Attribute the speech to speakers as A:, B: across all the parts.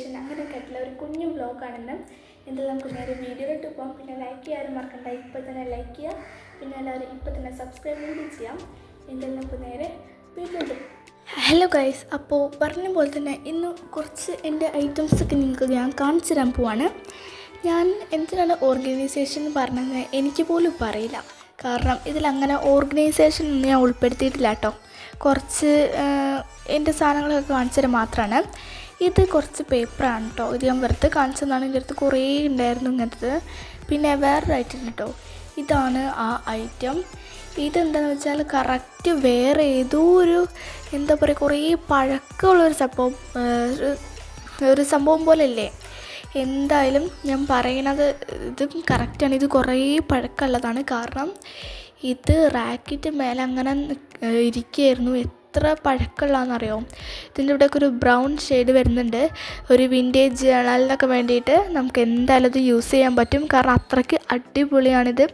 A: Organisation അങ്ങനെയൊക്കെ ആയിട്ടുള്ള ഒരു കുഞ്ഞു വ്ലോഗാണെന്ന്. എന്തായാലും നമുക്ക് നേരെ വീഡിയോയിലോട്ട് പോകാം. പിന്നെ ലൈക്ക് ചെയ്യാനും മറക്കണ്ട, ഇപ്പോൾ തന്നെ ലൈക്ക് ചെയ്യുക. പിന്നെ എല്ലാവരും ഇപ്പോൾ തന്നെ സബ്സ്ക്രൈബ് കൂടി ചെയ്യാം. എന്തായാലും നമുക്ക് നേരെ വീഡിയോയിലോട്ട്. ഹലോ ഗൈസ്, അപ്പോൾ പറഞ്ഞ പോലെ തന്നെ ഇന്ന് കുറച്ച് എൻ്റെ ഐറ്റംസൊക്കെ നിങ്ങൾക്ക് ഞാൻ കാണിച്ചു തരാൻ പോവാണ്. ഞാൻ എന്തിനാണ് ഓർഗനൈസേഷൻ എന്ന് പറഞ്ഞത് എനിക്ക് പോലും പറയില്ല. കാരണം ഇതിലങ്ങനെ ഓർഗനൈസേഷൻ ഒന്നും ഞാൻ ഉൾപ്പെടുത്തിയിട്ടില്ല കേട്ടോ. കുറച്ച് എൻ്റെ സാധനങ്ങളൊക്കെ കാണിച്ചു തരാൻ മാത്രമാണ്. ഇത് കുറച്ച് പേപ്പറാണ് കേട്ടോ. ഇത് ഞാൻ വെറുതെ കാണിച്ചതാണ്. എൻ്റെ അടുത്ത് കുറേ ഉണ്ടായിരുന്നു ഇങ്ങനത്തെ. പിന്നെ വേറൊരു ഐറ്റം കേട്ടോ, ഇതാണ് ആ ഐറ്റം. ഇതെന്താണെന്ന് വെച്ചാൽ കറക്റ്റ് വേറെ ഏതോ ഒരു എന്താ പറയുക, കുറേ പഴക്കമുള്ളൊരു സംഭവം പോലെയല്ലേ. എന്തായാലും ഞാൻ പറയണത് ഇത് കറക്റ്റാണ്. ഇത് കുറേ പഴക്കമുള്ളതാണ്. കാരണം ഇത് റാക്കിൻ്റെ മേലെ അങ്ങനെ ഇരിക്കുകയായിരുന്നു. എത്ര പഴക്കമുള്ളതെന്നറിയോ. ഇതിൻ്റെ ഇവിടെയൊക്കെ ഒരു ബ്രൗൺ ഷെയ്ഡ് വരുന്നുണ്ട്. ഒരു വിൻറ്റേജ് ജേണലിനൊക്കെ വേണ്ടിയിട്ട് നമുക്ക് എന്തായാലും ഇത് യൂസ് ചെയ്യാൻ പറ്റും. കാരണം അത്രയ്ക്ക് അടിപൊളിയാണിത്.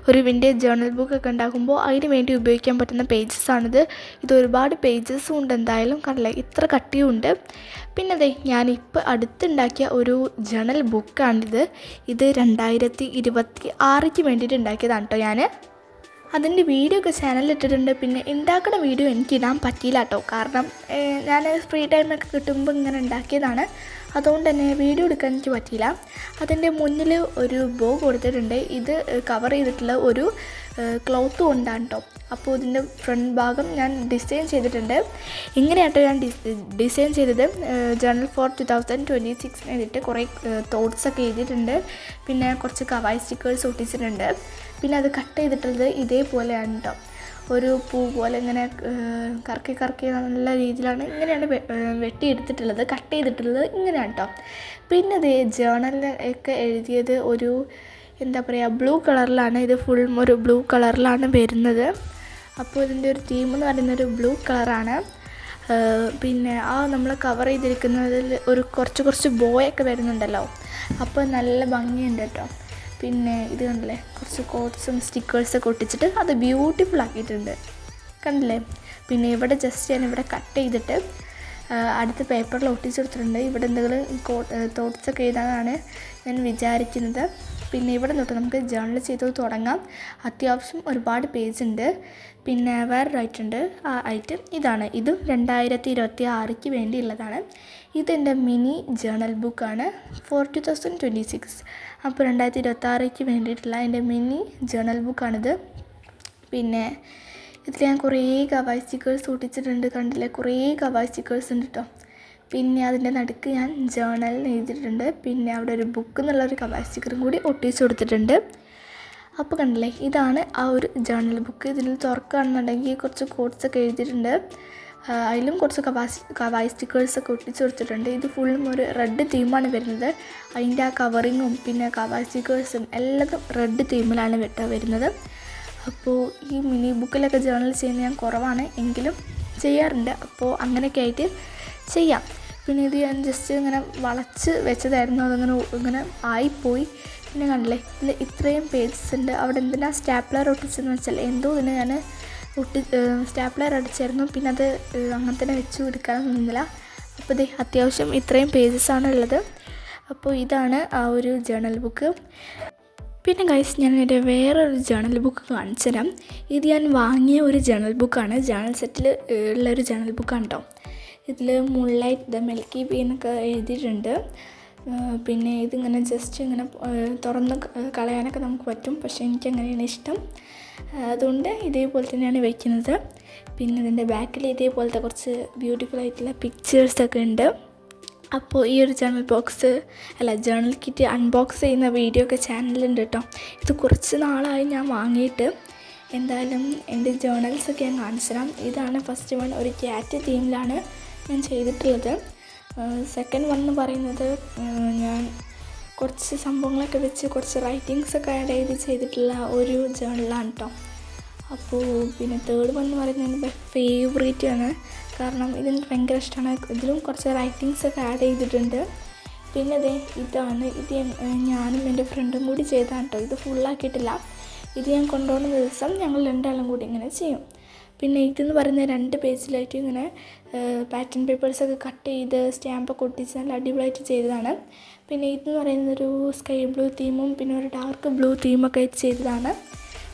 A: ഒരു വിൻറ്റേജ് ജേണൽ ബുക്കൊക്കെ ഉണ്ടാക്കുമ്പോൾ അതിന് വേണ്ടി ഉപയോഗിക്കാൻ പറ്റുന്ന പേജസാണിത്. ഇത് ഒരുപാട് പേജസും ഉണ്ട്. എന്തായാലും കണ്ടില്ലേ, ഇത്ര കട്ടിയും ഉണ്ട്. പിന്നെ അതെ, ഞാനിപ്പോൾ അടുത്തുണ്ടാക്കിയ ഒരു ജേണൽ ബുക്കാണിത്. ഇത് 2026 വേണ്ടിയിട്ട് ഉണ്ടാക്കിയതാണ് കേട്ടോ. ഞാൻ അതിൻ്റെ വീഡിയോ ഒക്കെ ചാനലിലിട്ടിട്ടുണ്ട്. പിന്നെ ഉണ്ടാക്കുന്ന വീഡിയോ എനിക്ക് ഇടാൻ പറ്റിയില്ല കേട്ടോ. കാരണം ഞാൻ ഫ്രീ ടൈമൊക്കെ കിട്ടുമ്പോൾ ഇങ്ങനെ ഉണ്ടാക്കിയതാണ്. അതുകൊണ്ട് തന്നെ വീഡിയോ എടുക്കാൻ എനിക്ക് പറ്റിയില്ല. അതിൻ്റെ മുന്നിൽ ഒരു ബോ കൊടുത്തിട്ടുണ്ട്. ഇത് കവർ ചെയ്തിട്ടുള്ള ഒരു ക്ലോത്ത് കൊണ്ടാണ് കേട്ടോ. അപ്പോൾ ഇതിൻ്റെ ഫ്രണ്ട് ഭാഗം ഞാൻ ഡിസൈൻ ചെയ്തിട്ടുണ്ട്. ഇങ്ങനെയാട്ടോ ഞാൻ ഡിസൈൻ ചെയ്തത്. ജേണൽ ഫോർ 2026 വേണ്ടിയിട്ട് കുറേ തോട്ട്സൊക്കെ എഴുതിയിട്ടുണ്ട്. പിന്നെ കുറച്ച് കവായ് സ്റ്റിക്കേഴ്സ് ഒട്ടിച്ചിട്ടുണ്ട്. പിന്നെ അത് കട്ട് ചെയ്തിട്ടുള്ളത് ഇതേപോലെയാണ് കേട്ടോ. ഒരു പൂ പോലെ ഇങ്ങനെ കറക്കി നല്ല രീതിയിലാണ് ഇങ്ങനെയാണ് വെട്ടിയെടുത്തിട്ടുള്ളത്. കട്ട് ചെയ്തിട്ടുള്ളത് ഇങ്ങനെയാണ് കേട്ടോ. പിന്നെ ഇത് ജേണലിലൊക്കെ എഴുതിയത് ഒരു എന്താ പറയുക, ബ്ലൂ കളറിലാണ്. ഇത് ഫുൾ ഒരു ബ്ലൂ കളറിലാണ് വരുന്നത്. അപ്പോൾ ഇതിൻ്റെ ഒരു തീം എന്ന് പറയുന്നൊരു ബ്ലൂ കളറാണ്. പിന്നെ ആ നമ്മൾ കവർ ചെയ്തിരിക്കുന്നതിൽ ഒരു കുറച്ച് ബോയൊക്കെ വരുന്നുണ്ടല്ലോ. അപ്പോൾ നല്ല ഭംഗിയുണ്ട് കേട്ടോ. പിന്നെ ഇത് കണ്ടില്ലേ, കുറച്ച് കോട്ട്സും സ്റ്റിക്കേഴ്സൊക്കെ ഒട്ടിച്ചിട്ട് അത് ബ്യൂട്ടിഫുൾ ആക്കിയിട്ടുണ്ട്, കണ്ടില്ലേ. പിന്നെ ഇവിടെ ജസ്റ്റ് ഞാൻ ഇവിടെ കട്ട് ചെയ്തിട്ട് അടുത്ത പേപ്പറിൽ ഒട്ടിച്ചെടുത്തിട്ടുണ്ട്. ഇവിടെ എന്തെങ്കിലും തോട്ട്സൊക്കെ എഴുതാനാണ് ഞാൻ വിചാരിക്കുന്നത്. പിന്നെ ഇവിടെ തൊട്ട് നമുക്ക് ജേണൽ ചെയ്ത് തുടങ്ങാം. അത്യാവശ്യം ഒരുപാട് പേജ് ഉണ്ട്. പിന്നെ വേറൊരു ഐറ്റം ഉണ്ട്. ആ ഐറ്റം ഇതാണ്. ഇതും 2026 വേണ്ടിയുള്ളതാണ്. ഇതെൻ്റെ മിനി ജേണൽ ബുക്കാണ് ഫോർ 2026. അപ്പോൾ 2026 വേണ്ടിയിട്ടുള്ള എൻ്റെ മിനി ജേണൽ ബുക്കാണിത്. പിന്നെ ഇതിൽ ഞാൻ കുറേ കവായ് സ്റ്റിക്കേഴ്സ് ഒട്ടിച്ചിട്ടുണ്ട്, കണ്ടില്ലേ. കുറേ കവായ് സ്റ്റിക്കേഴ്സ് ഉണ്ട് കേട്ടോ. പിന്നെ അതിൻ്റെ നടുക്ക് ഞാൻ ജേണലിന് എഴുതിയിട്ടുണ്ട്. പിന്നെ അവിടെ ഒരു ബുക്ക് എന്നുള്ളൊരു കവായ് സ്റ്റിക്കറും കൂടി ഒട്ടിച്ച് കൊടുത്തിട്ടുണ്ട്. അപ്പോൾ കണ്ടില്ലേ, ഇതാണ് ആ ഒരു ജേണൽ ബുക്ക്. ഇതിൽ തുറക്കുകയാണെന്നുണ്ടെങ്കിൽ കുറച്ച് കോട്ട്സൊക്കെ എഴുതിയിട്ടുണ്ട്. അതിലും കുറച്ച് കവായ് സ്റ്റിക്കേഴ്സൊക്കെ ഒട്ടിച്ച് കൊടുത്തിട്ടുണ്ട്. ഇത് ഫുള്ളും ഒരു റെഡ് തീമാണ് വരുന്നത്. അതിൻ്റെ ആ കവറിങ്ങും പിന്നെ കവായ് സ്റ്റിക്കേഴ്സും എല്ലാതും റെഡ് തീമിലാണ് വരുന്നത്. അപ്പോൾ ഈ മിനി ബുക്കിലൊക്കെ ജേണൽ ചെയ്യുന്നത് ഞാൻ കുറവാണ്, എങ്കിലും ചെയ്യാറുണ്ട്. അപ്പോൾ അങ്ങനെയൊക്കെ ആയിട്ട് ചെയ്യാം. പിന്നെ ഇത് ഞാൻ ജസ്റ്റ് ഇങ്ങനെ വളച്ച് വെച്ചതായിരുന്നു. ഇങ്ങനെ ആയിപ്പോയി. പിന്നെ കണ്ടില്ലേ, ഇതിൽ ഇത്രയും പേജസ് ഉണ്ട്. അവിടെ എന്തിനാ സ്റ്റാപ്ലർ ഒട്ടിച്ചതെന്ന് വെച്ചാൽ എന്തോ ഇതിന് ഞാൻ സ്റ്റാപ്ലർ അടിച്ചായിരുന്നു. പിന്നെ അത് അങ്ങനെ തന്നെ വെച്ച് എടുക്കാനൊന്നും നിന്നില്ല. അപ്പോൾ ഇത് അത്യാവശ്യം ഇത്രയും പേജസാണ് ഉള്ളത്. അപ്പോൾ ഇതാണ് ആ ഒരു ജേണൽ ബുക്ക്. പിന്നെ ഗൈസ്, ഞാൻ എൻ്റെ വേറൊരു ജേണൽ ബുക്ക് കാണിച്ചു തരാം. ഇത് ഞാൻ വാങ്ങിയ ഒരു ജേണൽ ബുക്കാണ്. ജേണൽ സെറ്റിൽ ഉള്ളൊരു ജേണൽ ബുക്കാണ് കേട്ടോ. ഇതിൽ മൂൺലൈറ്റ് ദ മിൽക്കി വേ എന്നൊക്കെ എഴുതിയിട്ടുണ്ട്. പിന്നെ ഇതിങ്ങനെ ജസ്റ്റ് ഇങ്ങനെ തുറന്ന് കളയാനൊക്കെ നമുക്ക് പറ്റും. പക്ഷേ എനിക്കങ്ങനെയാണ് ഇഷ്ടം. അതുകൊണ്ട് ഇതേപോലെ തന്നെയാണ് വയ്ക്കുന്നത്. പിന്നെ ഇതിൻ്റെ ബാക്കിൽ ഇതേപോലത്തെ കുറച്ച് ബ്യൂട്ടിഫുൾ ആയിട്ടുള്ള പിക്ചേഴ്സൊക്കെ ഉണ്ട്. അപ്പോൾ ഈ ഒരു ജേണൽ കിറ്റ് അൺബോക്സ് ചെയ്യുന്ന വീഡിയോ ഒക്കെ ചാനലുണ്ട് കേട്ടോ. ഇത് കുറച്ച് നാളായി ഞാൻ വാങ്ങിയിട്ട്. എന്തായാലും എൻ്റെ ജേണൽസൊക്കെ ഞാൻ കാണിച്ചു തരാം. ഇതാണ് ഫസ്റ്റ് വൺ. ഒരു ക്യാറ്റ് തീമിലാണ് ഞാൻ ചെയ്തിട്ടുള്ളത്. സെക്കൻഡ് വൺ എന്ന് പറയുന്നത് ഞാൻ കുറച്ച് സംഭവങ്ങളൊക്കെ വെച്ച് കുറച്ച് റൈറ്റിങ്സൊക്കെ ആഡ് ചെയ്തിട്ടുള്ള ഒരു ജേണലാണ് കേട്ടോ. അപ്പോൾ പിന്നെ തേർഡ് വൺ എന്ന് പറയുന്നത് എൻ്റെ ഫേവറേറ്റ് ആണ്. കാരണം ഇതെനിക്ക് ഭയങ്കര ഇഷ്ടമാണ്. ഇതിലും കുറച്ച് റൈറ്റിങ്സൊക്കെ ആഡ് ചെയ്തിട്ടുണ്ട്. പിന്നെ ഇതാണ്. ഇത് ഞാനും എൻ്റെ ഫ്രണ്ടും കൂടി ചെയ്തതാണ് കേട്ടോ. ഇത് ഫുള്ളാക്കിയിട്ടില്ല. ഇത് ഞാൻ കൊണ്ടുപോകുന്ന ദിവസം ഞങ്ങൾ രണ്ടാളും കൂടി ഇങ്ങനെ ചെയ്യും. പിന്നെ ഇതെന്ന് പറയുന്നത് 2 പേജിലായിട്ട് ഇങ്ങനെ പാറ്റേൺ പേപ്പേഴ്സൊക്കെ കട്ട് ചെയ്ത് സ്റ്റാമ്പൊക്കെ ഒട്ടിച്ച് നല്ല അടിപൊളിയായിട്ട് ചെയ്തതാണ്. പിന്നെ ഇതെന്ന് പറയുന്നതൊരു സ്കൈ ബ്ലൂ തീമും പിന്നെ ഒരു ഡാർക്ക് ബ്ലൂ തീമൊക്കെ വെച്ച് ചെയ്തതാണ്.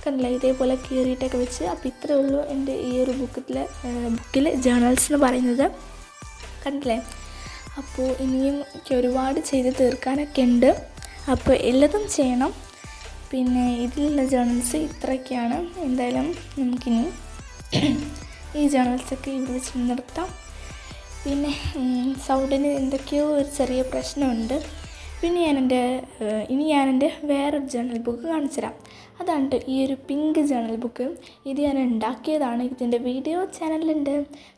A: കണ്ടില്ലേ, ഇതേപോലെ കീറിയിട്ടൊക്കെ വെച്ച്. അപ്പോൾ ഇത്രയേ ഉള്ളൂ എൻ്റെ ഈ ഒരു ബുക്കിൽ ജേർണൽസ് എന്ന് പറയുന്നത്. കണ്ടില്ലേ, അപ്പോൾ ഇനിയും എനിക്ക് ഒരുപാട് ചെയ്ത് തീർക്കാനൊക്കെ ഉണ്ട്. അപ്പോൾ എല്ലാതും ചെയ്യണം. പിന്നെ ഇതിലുള്ള ജേർണൽസ് ഇത്രയൊക്കെയാണ്. എന്തായാലും നമുക്കിനി ഈ ജേർണൽസൊക്കെ ഇവിടെ വെച്ച് നിർത്താം. പിന്നെ സൗണ്ടിന് എന്തൊക്കെയോ ഒരു ചെറിയ പ്രശ്നമുണ്ട്. പിന്നെ ഇനി ഞാൻ എൻ്റെ വേറൊരു ജേർണൽ ബുക്ക് കാണിച്ചു തരാം. അതാണ് ഈ ഒരു പിങ്ക് ജേർണൽ ബുക്ക്. ഇത് ഞാൻ ഉണ്ടാക്കിയതാണ്. ഇതിൻ്റെ വീഡിയോ ചാനലിലുണ്ട്,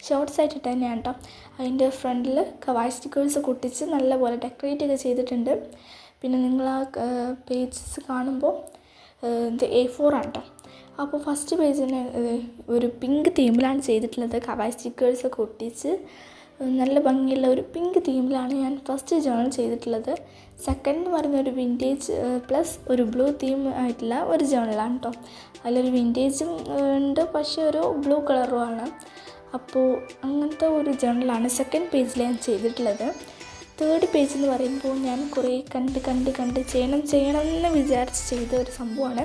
A: ഷോർട്സ് ആയിട്ട് തന്നെയാണ് കേട്ടോ. അതിൻ്റെ ഫ്രണ്ടിൽ കവായ് സ്റ്റിക്കേഴ്സ് ഒട്ടിച്ച് നല്ലപോലെ ഡെക്കറേറ്റ് ഒക്കെ ചെയ്തിട്ടുണ്ട്. പിന്നെ നിങ്ങൾ ആ പേജസ് കാണുമ്പോൾ ഇത് A4 ആണ് കേട്ടോ. അപ്പോൾ ഫസ്റ്റ് പേജിന് ഒരു പിങ്ക് തീമിലാണ് ചെയ്തിട്ടുള്ളത്. കവായ് സ്റ്റിക്കേഴ്സൊക്കെ ഒട്ടിച്ച് നല്ല ഭംഗിയുള്ള ഒരു പിങ്ക് തീമിലാണ് ഞാൻ ഫസ്റ്റ് ജേർണൽ ചെയ്തിട്ടുള്ളത്. സെക്കൻഡ് എന്ന് പറയുന്ന ഒരു വിൻറ്റേജ് പ്ലസ് ഒരു ബ്ലൂ തീം ആയിട്ടുള്ള ഒരു ജേർണലാണ് കേട്ടോ. അതിലൊരു വിൻറ്റേജും ഉണ്ട്, പക്ഷേ ഒരു ബ്ലൂ കളറുമാണ്. അപ്പോൾ അങ്ങനത്തെ ഒരു ജേർണലാണ് സെക്കൻഡ് പേജിൽ ഞാൻ ചെയ്തിട്ടുള്ളത്. തേർഡ് പേജ് എന്ന് പറയുമ്പോൾ ഞാൻ കുറേ കണ്ട് ചെയ്യണം എന്ന് വിചാരിച്ച് ചെയ്ത ഒരു സംഭവമാണ്.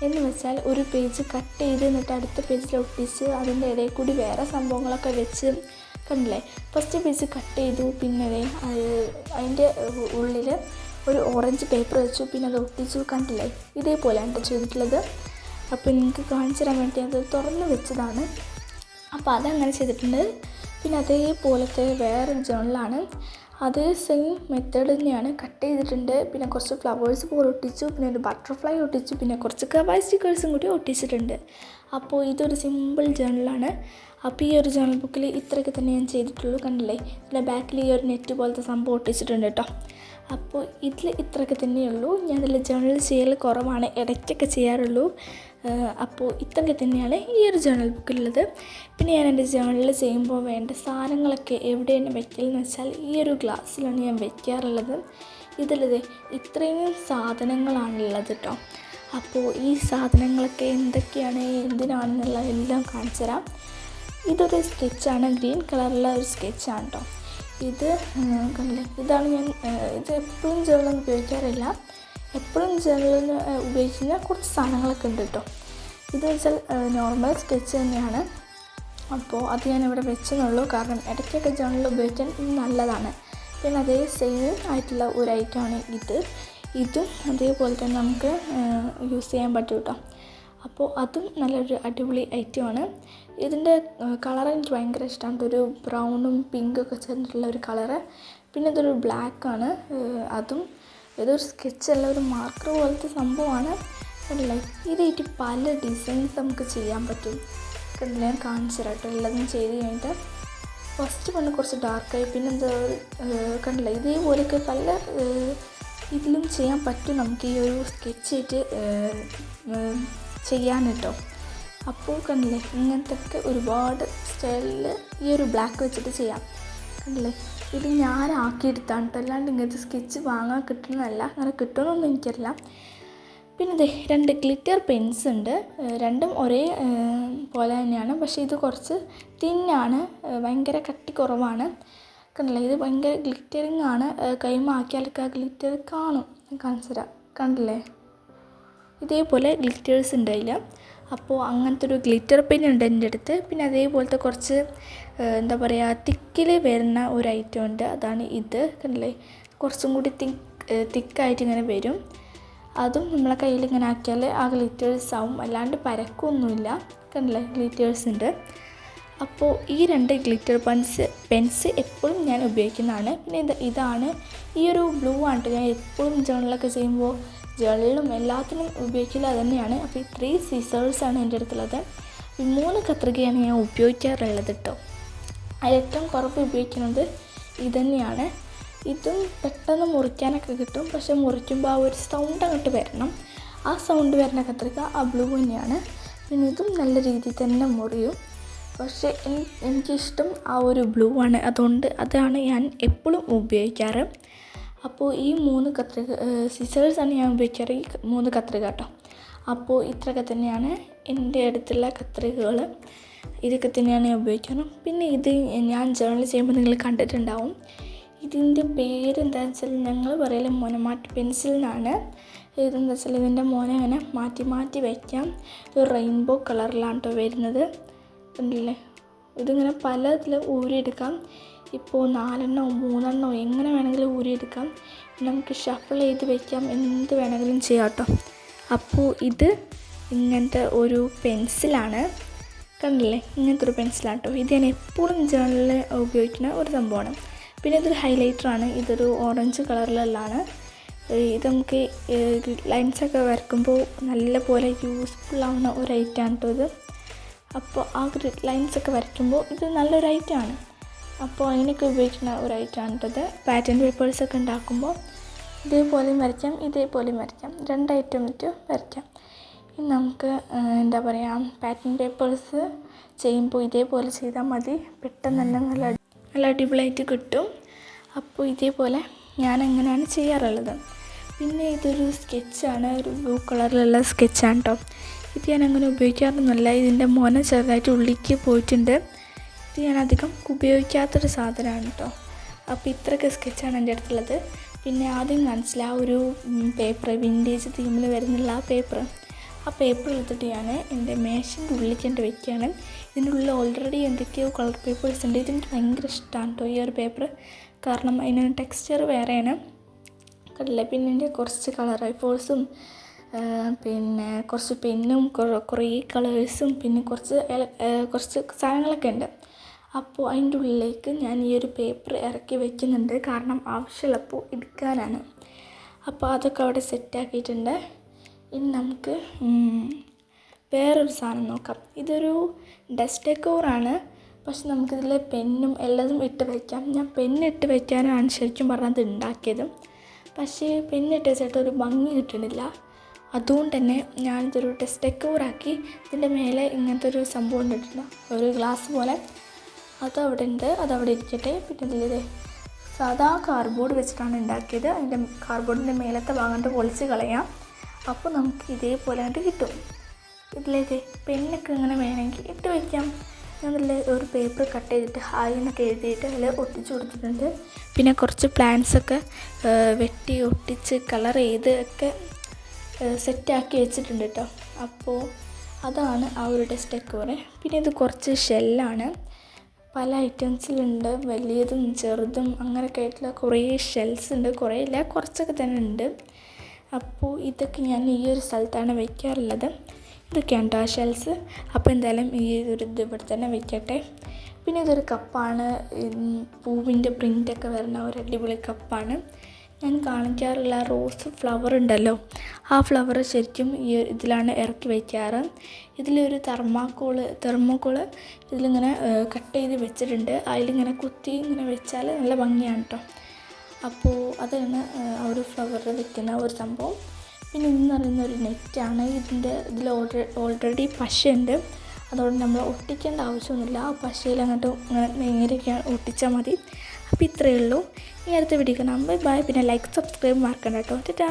A: എന്ന് വെച്ചാൽ ഒരു പേജ് കട്ട് ചെയ്ത് എന്നിട്ട് അടുത്ത പേജിൽ ഒട്ടിച്ച് അതിൻ്റെ ഇടയിൽ കൂടി വേറെ സംഭവങ്ങളൊക്കെ വെച്ച്. കണ്ടില്ലേ, ഫസ്റ്റ് പേജ് കട്ട് ചെയ്തു, പിന്നെ അതിൻ്റെ ഉള്ളിൽ ഒരു ഓറഞ്ച് പേപ്പർ വെച്ചു, പിന്നെ അത് ഒട്ടിച്ചു. കണ്ടില്ലേ, ഇതേപോലെയാണ് ചെയ്തിട്ടുള്ളത്. അപ്പോൾ നിങ്ങൾക്ക് കാണിച്ചു തരാൻ വേണ്ടി അത് തുറന്ന് വെച്ചതാണ്. അപ്പോൾ അതങ്ങനെ ചെയ്തിട്ടുണ്ട്. പിന്നെ അതേപോലത്തെ വേറൊരു ജേർണലാണ്. അതേ സെയിം മെത്തേഡ് തന്നെയാണ്. കട്ട് ചെയ്തിട്ടുണ്ട്, പിന്നെ കുറച്ച് ഫ്ലവേഴ്സ് പോലെ ഒട്ടിച്ചു, പിന്നെ ഒരു ബട്ടർഫ്ലൈ ഒട്ടിച്ചു, പിന്നെ കുറച്ച് കവായ് സ്റ്റിക്കേഴ്സും കൂടി ഒട്ടിച്ചിട്ടുണ്ട്. അപ്പോൾ ഇതൊരു സിമ്പിൾ ജേർണലാണ്. അപ്പോൾ ഈ ഒരു ജേർണൽ ബുക്കിൽ ഇത്രയൊക്കെ തന്നെ ഞാൻ ചെയ്തിട്ടുള്ളൂ. കണ്ടില്ലേ, ഇതിൻ്റെ ബാക്കിൽ ഈ ഒരു നെറ്റ് പോലത്തെ സംഭവം ഒട്ടിച്ചിട്ടുണ്ട് കേട്ടോ. അപ്പോൾ ഇതിൽ ഇത്രയൊക്കെ തന്നെയുള്ളൂ. ഞാൻ ഇതിൽ ജേർണൽ ചെയ്യൽ കുറവാണ്, ഇടയ്ക്കൊക്കെ ചെയ്യാറുള്ളൂ. അപ്പോൾ ഇത്രയൊക്കെ തന്നെയാണ് ഈ ഒരു ജേർണൽ ബുക്കിലുള്ളത്. പിന്നെ ഞാൻ എൻ്റെ ജേർണൽ ചെയ്യുമ്പോൾ വേണ്ട സാധനങ്ങളൊക്കെ എവിടെയാണ് വയ്ക്കലെന്ന് വെച്ചാൽ ഈ ഒരു ഗ്ലാസ്സിലാണ് ഞാൻ വയ്ക്കാറുള്ളത്. ഇതിലത് ഇത്രയും സാധനങ്ങളാണുള്ളത് കേട്ടോ. അപ്പോൾ ഈ സാധനങ്ങളൊക്കെ എന്തൊക്കെയാണ് എന്തിനാണെന്നുള്ള എല്ലാം കാണിച്ചു തരാം. ഇതൊരു സ്കെച്ചാണ്, ഗ്രീൻ കളറുള്ള ഒരു സ്കെച്ചാണ് കേട്ടോ. ഇത് കണ്ടില്ലേ, ഇതാണ് ഇത് എപ്പോഴും ജേർണൽ ഉപയോഗിക്കാറില്ല. എപ്പോഴും ജേർണലിന് ഉപയോഗിക്കുന്ന കുറച്ച് സാധനങ്ങളൊക്കെ ഉണ്ട് കേട്ടോ. ഇത് വെച്ചാൽ നോർമൽ സ്കെച്ച് തന്നെയാണ്. അപ്പോൾ അത് ഞാനിവിടെ വെച്ചെന്നുള്ളൂ, കാരണം ഇടയ്ക്കൊക്കെ ജേർണൽ ഉപയോഗിക്കാൻ നല്ലതാണ്. പിന്നെ അതേ സെയിം ആയിട്ടുള്ള ഒരു ഐറ്റമാണ് ഇതും അതേപോലെ തന്നെ നമുക്ക് യൂസ് ചെയ്യാൻ പറ്റും കേട്ടോ. അപ്പോൾ അതും നല്ലൊരു അടിപൊളി ഐറ്റമാണ്. ഇതിൻ്റെ കളർ എനിക്ക് ഭയങ്കര ഇഷ്ടമാണ്. ഇതൊരു ബ്രൗണും പിങ്കൊക്കെ ചേർന്നിട്ടുള്ള ഒരു കളറ്. പിന്നെ ഇതൊരു ബ്ലാക്കാണ്. അതും ഇതൊരു സ്കെച്ചല്ല, ഒരു മാർക്കർ പോലത്തെ സംഭവമാണ്. കണ്ടില്ലേ, ഇതായിട്ട് പല ഡിസൈൻസ് നമുക്ക് ചെയ്യാൻ പറ്റും. കണ്ടില്ലേ, ഞാൻ കാണിച്ചു തരാം കേട്ടോ. എല്ലാതും ചെയ്ത് കഴിഞ്ഞിട്ട് ഫസ്റ്റ് വന്ന് കുറച്ച് ഡാർക്കായി, പിന്നെ എന്താ കണ്ടില്ലേ, ഇതേപോലെയൊക്കെ പല ഇതിലും ചെയ്യാൻ പറ്റും നമുക്ക് ഈ ഒരു സ്കെച്ചായിട്ട് ചെയ്യാൻ കേട്ടോ. അപ്പോൾ കണ്ടില്ലേ, ഇങ്ങനത്തെ ഒരുപാട് സ്റ്റൈലിൽ ഈ ഒരു ബ്ലാക്ക് വെച്ചിട്ട് ചെയ്യാം. കണ്ടില്ലേ, ഇത് ഞാൻ ആക്കിയെടുത്താണ് കേട്ടോ, അല്ലാണ്ട് ഇങ്ങനത്തെ സ്കെച്ച് വാങ്ങാൻ കിട്ടുന്നതല്ല. അങ്ങനെ കിട്ടുമെന്നൊന്നും എനിക്കറിയില്ല. പിന്നെ ഇതേ 2 ഗ്ലിറ്റർ പെൻസ് ഉണ്ട്. രണ്ടും ഒരേ പോലെ തന്നെയാണ്, പക്ഷേ ഇത് കുറച്ച് തിന്നാണ്, ഭയങ്കര കട്ടി കുറവാണ്. കണ്ടില്ലേ, ഇത് ഭയങ്കര ഗ്ലിറ്ററിങ് ആണ്. കൈമാക്കിയാലൊക്കെ ആ ഗ്ലിറ്റർ കാണും. കാണിച്ചു തരാം. കണ്ടില്ലേ, ഇതേപോലെ ഗ്ലിറ്റേഴ്സ് ഉണ്ട് അതിൽ. അപ്പോൾ അങ്ങനത്തെ ഒരു ഗ്ലിറ്റർ പെൻ ഉണ്ട് എൻ്റെ അടുത്ത്. പിന്നെ അതേപോലത്തെ കുറച്ച് എന്താ പറയുക തിക്കിൽ വരുന്ന ഒരു ഐറ്റം ഉണ്ട്, അതാണ് ഇത്. കണ്ടില്ലേ, കുറച്ചും കൂടി തിക്കായിട്ട് ഇങ്ങനെ വരും. അതും നമ്മളെ കയ്യിൽ ഇങ്ങനെ ആക്കിയാൽ ആ ഗ്ലിറ്റേഴ്സ് ആവും, അല്ലാണ്ട് പരക്കൊന്നുമില്ല. കണ്ടില്ലേ, ഗ്ലിറ്റേഴ്സ് ഉണ്ട്. അപ്പോൾ ഈ 2 ഗ്ലിറ്റർ പെൻസ് എപ്പോഴും ഞാൻ ഉപയോഗിക്കുന്നതാണ്. പിന്നെ ഇതാണ് ഈ ഒരു ബ്ലൂ ആണ് ഞാൻ എപ്പോഴും ജേർണലൊക്കെ ചെയ്യുമ്പോൾ ജേർണലിലും എല്ലാത്തിനും ഉപയോഗിക്കില്ല, അത് തന്നെയാണ്. അപ്പോൾ ഈ 3 സീസേഴ്സാണ് എൻ്റെ അടുത്തുള്ളത്. ഈ 3 കത്രികയാണ് ഞാൻ ഉപയോഗിക്കാറുള്ളത് കേട്ടോ. അതിലേറ്റവും കുറവ് ഉപയോഗിക്കുന്നത് ഇതുതന്നെയാണ്. ഇതും പെട്ടെന്ന് മുറിക്കാനൊക്കെ കിട്ടും, പക്ഷെ മുറിക്കുമ്പോൾ ആ ഒരു സൗണ്ട് അങ്ങോട്ട് വരണം. ആ സൗണ്ട് വരുന്ന കത്രിക ആ ബ്ലൂ തന്നെയാണ്. പിന്നെ ഇതും നല്ല രീതിയിൽ തന്നെ മുറിയും, പക്ഷേ എനിക്കിഷ്ടം ആ ഒരു ബ്ലൂ ആണ്. അതുകൊണ്ട് അതാണ് ഞാൻ എപ്പോഴും ഉപയോഗിക്കാറ്. അപ്പോൾ ഈ 3 സിസേഴ്സാണ് ഞാൻ ഉപയോഗിക്കാറ്, ഈ 3 കത്രിക കേട്ടോ. അപ്പോൾ ഇത്രയൊക്കെ തന്നെയാണ് എൻ്റെ അടുത്തുള്ള കത്രികകൾ. ഇതൊക്കെ തന്നെയാണ് ഞാൻ ഉപയോഗിക്കുന്നത്. പിന്നെ ഇത് ഞാൻ ജേർണൽ ചെയ്യുമ്പോൾ നിങ്ങൾ കണ്ടിട്ടുണ്ടാവും. ഇതിൻ്റെ പേരെന്താണെന്ന് വെച്ചാൽ ഞങ്ങൾ പറയൽ മൊനമാറ്റ് പെൻസിൽ എന്നാണ്. ഇതെന്താ വെച്ചാൽ ഇതിൻ്റെ മോനെ അങ്ങനെ മാറ്റി മാറ്റി വയ്ക്കാം. ഇത് റെയിൻബോ കളറിലാണ് കേട്ടോ വരുന്നത്. കണ്ടില്ലേ, ഇതിങ്ങനെ പല ഇതിൽ ഊരിയെടുക്കാം. ഇപ്പോൾ 4 3 എങ്ങനെ വേണമെങ്കിലും ഊരിയെടുക്കാം. നമുക്ക് ഷഫിൾ ചെയ്ത് വയ്ക്കാം, എന്ത് വേണമെങ്കിലും ചെയ്യാം കേട്ടോ. അപ്പോൾ ഇത് ഇങ്ങനത്തെ ഒരു പെൻസിലാണ്. കണ്ടില്ലേ, ഇങ്ങനത്തെ ഒരു പെൻസിലാണ് കേട്ടോ. ഇത് ഞാൻ എപ്പോഴും ജേർണലിൽ ഉപയോഗിക്കുന്ന ഒരു സംഭവമാണ്. പിന്നെ ഇതൊരു ഹൈലൈറ്ററാണ്. ഇതൊരു ഓറഞ്ച് കളറിലുള്ളതാണ്. ഇത് നമുക്ക് ലൈൻസൊക്കെ വരയ്ക്കുമ്പോൾ നല്ല പോലെ യൂസ്ഫുള്ളാവുന്ന ഒരു ഐറ്റമാണ് കേട്ടോ ഇത്. അപ്പോൾ ആ ഗ്രിഡ് ലൈൻസൊക്കെ വരയ്ക്കുമ്പോൾ ഇത് നല്ലൊരു ഐറ്റമാണ്. അപ്പോൾ അതിനൊക്കെ ഉപയോഗിക്കുന്ന ഒരു ഐറ്റമാണ് കേട്ടത്. പാറ്റേൺ പേപ്പേഴ്സൊക്കെ ഉണ്ടാക്കുമ്പോൾ ഇതേപോലെയും വരയ്ക്കാം, ഇതേപോലെയും വരയ്ക്കാം. 2 ഐറ്റം വെച്ച് വരയ്ക്കാം. ഇനി നമുക്ക് എന്താ പറയുക, പാറ്റേൺ പേപ്പേഴ്സ് ചെയ്യുമ്പോൾ ഇതേപോലെ ചെയ്താൽ മതി. പെട്ടെന്ന് തന്നെ നല്ല അടിപൊളിയായിട്ട് കിട്ടും. അപ്പോൾ ഇതേപോലെ ഞാൻ അങ്ങനെയാണ് ചെയ്യാറുള്ളത്. പിന്നെ ഇതൊരു സ്കെച്ചാണ്, ഒരു ബ്ലൂ കളറിലുള്ള സ്കെച്ചാണ് കേട്ടോ. ഇത് ഞാൻ അങ്ങനെ ഉപയോഗിക്കാറൊന്നുമല്ല. ഇതിൻ്റെ മൊന ചെറുതായിട്ട് ഉള്ളിലേക്ക് പോയിട്ടുണ്ട്. ഇത് ഞാൻ അധികം ഉപയോഗിക്കാത്തൊരു സാധനമാണ് കേട്ടോ. അപ്പോൾ ഇത്രയൊക്കെ സ്കെച്ചാണ് എൻ്റെ അടുത്തുള്ളത്. പിന്നെ ആദ്യം കാണിച്ചില്ല ആ ഒരു പേപ്പർ, വിൻറ്റേജ് തീമിൽ വരുന്നുള്ള ആ പേപ്പർ എടുത്തിട്ട് ഞാൻ എൻ്റെ മേശൻ്റെ ഉള്ളിലേക്ക് എൻ്റെ വയ്ക്കുകയാണ്. ഇതിനുള്ളിൽ ഓൾറെഡി എന്തൊക്കെയോ കളർ പേപ്പേഴ്സ് ഉണ്ട്. ഇതെനിക്ക് ഭയങ്കര ഇഷ്ടമാണ് കേട്ടോ ഈ ഒരു പേപ്പർ. കാരണം അതിന് ടെക്സ്ചർ വേറെയാണ്, കണ്ടില്ല. പിന്നെ എൻ്റെ കുറച്ച് കളർ ഐഫോഴ്സും പിന്നെ കുറച്ച് പെന്നും കുറേ കളേഴ്സും പിന്നെ കുറച്ച് സാധനങ്ങളൊക്കെ ഉണ്ട്. അപ്പോൾ അതിൻ്റെ ഉള്ളിലേക്ക് ഞാൻ ഈ ഒരു പേപ്പർ ഇറക്കി വയ്ക്കുന്നുണ്ട്. കാരണം ആവശ്യമുള്ളപ്പോൾ എടുക്കാനാണ്. അപ്പോൾ അതൊക്കെ അവിടെ സെറ്റാക്കിയിട്ടുണ്ട്. ഇനി നമുക്ക് വേറൊരു സാധനം നോക്കാം. ഇതൊരു ഡസ്റ്റ് ഡെക്കോറാണ്. പക്ഷെ നമുക്കിതിൽ പെന്നും എല്ലാതും ഇട്ട് വയ്ക്കാം. ഞാൻ പെന്നിട്ട് വയ്ക്കാനാണ് ശരിക്കും പറഞ്ഞത് ഉണ്ടാക്കിയത്. പക്ഷേ പെന്നിട്ട് വെച്ചിട്ട് ഒരു ഭംഗി കിട്ടണില്ല. അതുകൊണ്ട് തന്നെ ഞാനിതൊരു ഡസ്റ്റ് ഡെക്കോറാക്കി. ഇതിൻ്റെ മേലെ ഇങ്ങനത്തെ ഒരു സംഭവം ഇട്ടിട്ടുണ്ട്, ഒരു ഗ്ലാസ് പോലെ. അതവിടെ ഉണ്ട്, അതവിടെ ഇരിക്കട്ടെ. പിന്നെ ഇതിൽ സാധാ കാർഡ്ബോർഡ് വെച്ചിട്ടാണ് ഉണ്ടാക്കിയത്. അതിൻ്റെ കാർഡ്ബോർഡിൻ്റെ മേലത്തെ ഭാഗം പൊളിച്ച് കളയാം. അപ്പോൾ നമുക്ക് ഇതേപോലെ ആയിട്ട് കിട്ടും. ഇതിലേക്ക് പെന്നൊക്കെ ഇങ്ങനെ വേണമെങ്കിൽ ഇട്ട് വയ്ക്കാം. ഞാനതിൽ ഒരു പേപ്പർ കട്ട് ചെയ്തിട്ട് ഹായ് എന്നൊക്കെ എഴുതിയിട്ട് അതിൽ ഒട്ടിച്ച് കൊടുത്തിട്ടുണ്ട്. പിന്നെ കുറച്ച് പ്ലാന്റ്സൊക്കെ വെട്ടി ഒട്ടിച്ച് കളർ ചെയ്ത് ഒക്കെ സെറ്റാക്കി വെച്ചിട്ടുണ്ട് കേട്ടോ. അപ്പോൾ അതാണ് ആ ഒരു ഡസ്റ്റ് ഡെക്കോറ്. പിന്നെ ഇത് കുറച്ച് ഷെല്ലാണ്. പല ഐറ്റംസിലുണ്ട്, വലിയതും ചെറുതും അങ്ങനെയൊക്കെ ആയിട്ടുള്ള കുറേ ഷെൽസ് ഉണ്ട്. കുറേ ഇല്ല, കുറച്ചൊക്കെ തന്നെ ഉണ്ട്. അപ്പോൾ ഇതൊക്കെ ഞാൻ ഈ ഒരു സ്ഥലത്താണ് വയ്ക്കാറുള്ളത്. ഇതൊക്കെയാണ് കേട്ടോ ആ ഷെൽസ്. അപ്പോൾ എന്തായാലും ഈ ഒരു ഇത് ഇവിടെ തന്നെ വയ്ക്കട്ടെ. പിന്നെ ഇതൊരു കപ്പാണ്, പൂവിൻ്റെ പ്രിൻ്റൊക്കെ വരുന്ന ഒരു അടിപൊളി കപ്പാണ്. ഞാൻ കാണിക്കാറുള്ള റോസ് ഫ്ലവർ ഉണ്ടല്ലോ, ആ ഫ്ലവർ ശരിക്കും ഈ ഇതിലാണ് ഇറക്കി വയ്ക്കാറ്. ഇതിലൊരു തെർമോക്കോള് ഇതിലിങ്ങനെ കട്ട് ചെയ്ത് വെച്ചിട്ടുണ്ട്. അതിലിങ്ങനെ കുത്തി ഇങ്ങനെ വെച്ചാൽ നല്ല ഭംഗിയാണ് കേട്ടോ. അപ്പോൾ അതാണ് ആ ഒരു ഫ്ലവർ വെക്കുന്ന ഒരു സംഭവം. പിന്നെ ഇന്ന് പറയുന്ന ഒരു നെറ്റാണ്. ഇതിൽ ഓൾറെഡി പശയുണ്ട്. അതുകൊണ്ട് നമ്മൾ ഒട്ടിക്കേണ്ട ആവശ്യമൊന്നുമില്ല. ആ പശയിൽ അങ്ങോട്ട് നേരെ ഒട്ടിച്ചാൽ മതി. അപ്പോൾ ഇത്രയേ ഉള്ളൂ. ഈ അടുത്ത വീഡിയോ കാണാം. ബൈ. പിന്നെ ലൈക്ക് സബ്സ്ക്രൈബ് മറക്കണ്ട കേട്ടോ. ടാറ്റാ.